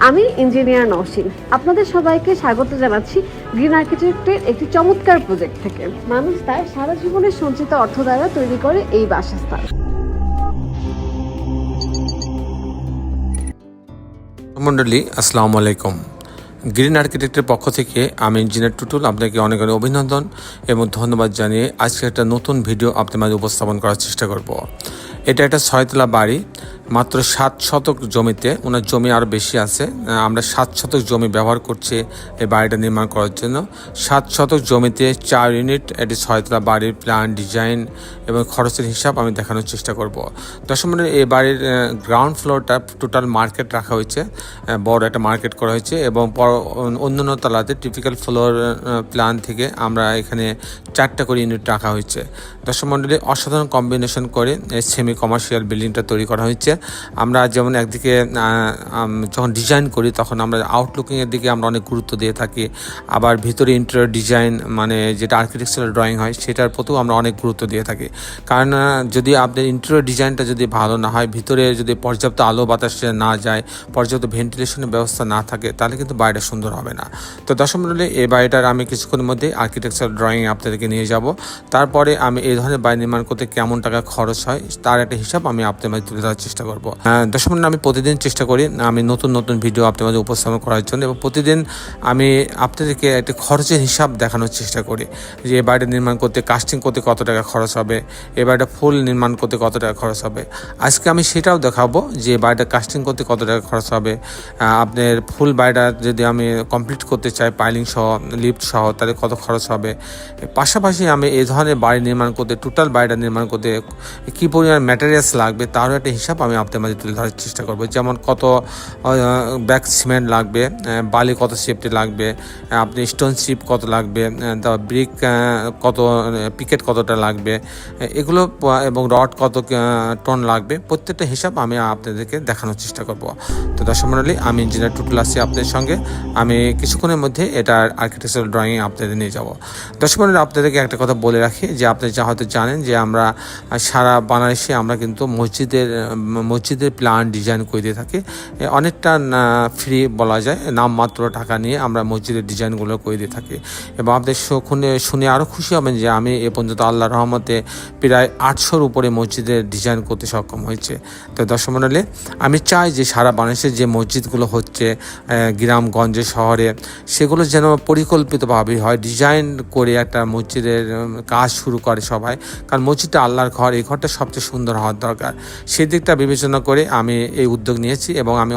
আমি ইঞ্জিনিয়ার নওশিন। আপনাদের সবাইকে স্বাগত জানাচ্ছি গ্রিন আর্কিটেক্টের একটি চমৎকার প্রজেক্ট থেকে। মানুষ তার সারা জীবনের সঞ্চিত অর্থ দ্বারা তৈরি করে এই বাসস্থান। মণ্ডলী, আসসালামু আলাইকুম। গ্রিন আর্কিটেক্টের পক্ষ থেকে আমি ইঞ্জিনিয়ার টুটুল আপনাকে অনেক অনেক অভিনন্দন এবং ধন্যবাদ জানিয়ে আজকে একটা নতুন ভিডিও আপনার মাঝে উপস্থাপন করার চেষ্টা করব। এটা একটা 6তলা বাড়ি, মাত্র 7 শতক জমিতে। ওনার জমি আরও বেশি আছে। আমরা 7 শতক জমি ব্যবহার করছি এই বাড়িটা নির্মাণ করার জন্য। 7 শতক জমিতে 4 ইউনিট এটি 6তলা বাড়ির প্ল্যান, ডিজাইন এবং খরচের হিসাব আমি দেখানোর চেষ্টা করব। দর্শক মণ্ডলী, এই বাড়ির গ্রাউন্ড ফ্লোরটা টোটাল মার্কেট রাখা হয়েছে, বড় একটা মার্কেট করা হয়েছে এবং অন্যান্য তলাতে টিপিক্যাল ফ্লোর প্ল্যান থেকে আমরা এখানে 4টা করে ইউনিট রাখা হয়েছে। দর্শক মণ্ডলী, অসাধারণ কম্বিনেশন করে সেমি কমার্শিয়াল বিল্ডিংটা তৈরি করা হয়েছে। আমরা যেমন একদিকে যখন ডিজাইন করি তখন আমরা আউটলুকিংয়ের দিকে আমরা অনেক গুরুত্ব দিয়ে থাকি, আবার ভিতরে ইন্টেরিয়র ডিজাইন মানে যেটা আর্কিটেকচারাল ড্রয়িং হয় সেটার প্রতিও আমরা অনেক গুরুত্ব দিয়ে থাকি। কারণ যদি আপনার ইন্টেরিয়র ডিজাইনটা যদি ভালো না হয়, ভিতরে যদি পর্যাপ্ত আলো বাতাস না যায়, পর্যাপ্ত ভেন্টিলেশনের ব্যবস্থা না থাকে, তাহলে কিন্তু বাড়িটা সুন্দর হবে না। তো দর্শক মণ্ডলী, এই বাড়িটার আমি কিছুক্ষণের মধ্যে আর্কিটেকচারাল ড্রয়িং আপনাদেরকে নিয়ে যাব। তারপরে আমি এই ধরনের বাড়ি নির্মাণ করতে কেমন টাকা খরচ হয় তার একটা হিসাব আমি আপনাদের মাঝে তুলে ধরার চেষ্টা করব। দর্শক মণ্ডলী, আমি প্রতিদিন চেষ্টা করি আমি নতুন নতুন ভিডিও আপনাদের মাঝে উপস্থাপন করার জন্য, এবং প্রতিদিন আমি আপনাদেরকে একটা খরচের হিসাব দেখানোর চেষ্টা করি যে এই বাড়িটা নির্মাণ করতে, কাস্টিং করতে কত টাকা খরচ হবে, এই বাড়িটা ফুল নির্মাণ করতে কত টাকা খরচ হবে। আজকে আমি সেটাও দেখাবো যে বাড়িটা কাস্টিং করতে কত টাকা খরচ হবে। আপনার ফুল বাড়িটা যদি আমি কমপ্লিট করতে চাই পাইলিং সহ, লিফট সহ, তাহলে কত খরচ হবে। পাশাপাশি আমি এই ধরনের বাড়ি নির্মাণ করতে, টোটাল বাড়িটা নির্মাণ করতে কী পরিমাণ ম্যাটেরিয়ালস লাগবে তারও একটা হিসাব আমি আপনাদের মাঝে তুলে ধরার চেষ্টা করবো। যেমন কত ব্যাগ সিমেন্ট লাগবে, বালি কত সেফটি লাগবে, আপনি স্টোন চিপ কত লাগবে, ব্রিক কত, পিকেট কতটা লাগবে, এগুলো এবং রড কত টন লাগবে, প্রত্যেকটা হিসাব আমি আপনাদেরকে দেখানোর চেষ্টা করব। তো দর্শক মণ্ডলী, আমি ইঞ্জিনিয়ার টুটুল আছি আপনাদের সঙ্গে। আমি কিছুক্ষণের মধ্যে এটার আর্কিটেকচারাল ড্রয়িং আপনাদের নিয়ে যাব। দর্শক মণ্ডলী, আপনাদেরকে একটা কথা বলে রাখি যে আপনি হয়তো জানেন যে আমরা সারা বাংলাদেশে আমরা কিন্তু মসজিদের প্ল্যান ডিজাইন করে দিয়ে থাকি। অনেকটা ফ্রি বলা যায়, নামমাত্র টাকা নিয়ে আমরা মসজিদের ডিজাইনগুলো করে দিয়ে থাকি। এবং আপনাদের শুনে আরও খুশি হবেন যে আমি এ পর্যন্ত আল্লাহর রহমতে প্রায় 800-র উপরে মসজিদের ডিজাইন করতে সক্ষম হয়েছে। তো দর্শক মণ্ডলী, আমি চাই যে সারা বাংলাদেশের যে মসজিদগুলো হচ্ছে গ্রামগঞ্জে, শহরে, সেগুলো যেন পরিকল্পিতভাবে হয়, ডিজাইন করে একটা মসজিদের কাজ শুরু করে সবাই। কারণ মসজিদটা আল্লাহর ঘর, এই ঘরটা সবচেয়ে সুন্দর হওয়ার দরকার। সেই দিকটা বিবেচনা করে আমি এই উদ্যোগ নিয়েছি এবং আমি